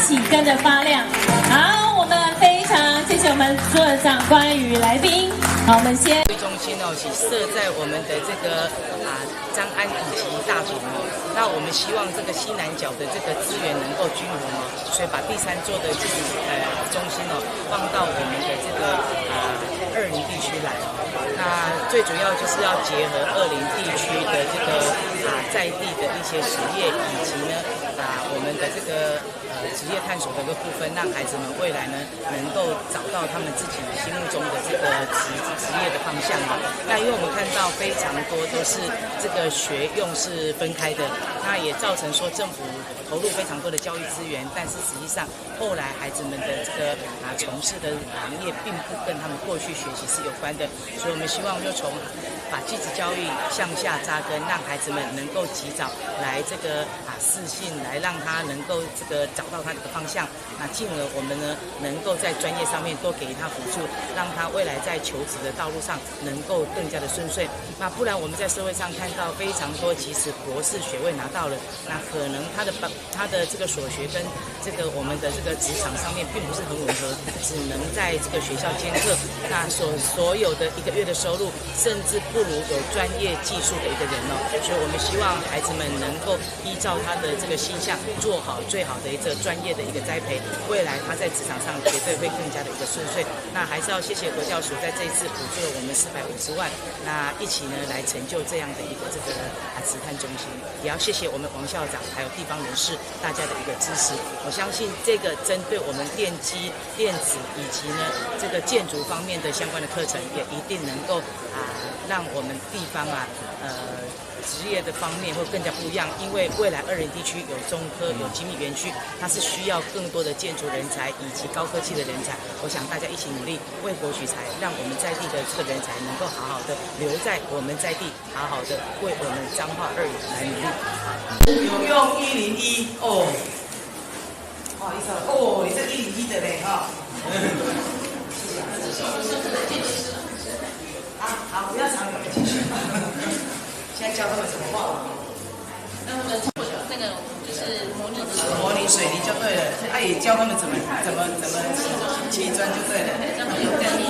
起跟着发亮。好，我们非常谢谢我们所有的长官与来宾。好，我们先。中心哦是设在我们的这个张安以及大同哦，那我们希望这个西南角的这个资源能够均衡哦，所以把第3座的中心哦放到我们的这个20地区来哦。那最主要就是要结合20地区的这个在地的一些实业，以及呢我们的这个职业探索的一个部分，让孩子们未来呢能够找到他们自己心目中的这个职业的方向嘛。那因为我们看到非常多都是这个学用是分开的，那也造成说政府投入非常多的教育资源，但是实际上后来孩子们的这个从事的行业并不跟他们过去学习是有关的，所以我们希望就从把技职教育向下扎根，让孩子们能够及早来这个适性，来让他能够这个找到他的方向，那进而我们呢能够在专业上面多给他辅助，让他未来在求职的道路上能够更加的顺遂。那不然我们在社会上看到非常多，即使博士学位拿到了，那可能他的这个所学跟这个我们的这个职场上面并不是很吻合，只能在这个学校兼课，那所有的1个月的收入，甚至不如有专业技术的一个人哦。所以我们希望孩子们能够依照他的这个心向，做好最好的一个专业的一个栽培，未来他在职场上绝对会更加的一个顺遂。那还是要谢谢国教署在这一次补助了我们450万，那一起呢来成就这样的一个这个职探中心，也要谢谢我们王校长还有地方人士大家的一个支持。我相信这个针对我们电机、电子以及呢这个建筑方面的相关的课程，也一定能够让我们地方职业的方面会更加不一样，因为未来20地区有中科、有精密园区，它是需要更多的建筑人才以及高科技的人才。我想大家一起努力，为国取材，让我们在地的这个人才能够好好的留在我们在地，好好的为我们彰化2语来努力。有用101哦，不好意思哦，你这101的嘞哈。好，不要长久的继续。现在教他们怎么画？那他们那个就是模拟水泥就对了，他也教他们怎么砌砖就对了。让他们有概念。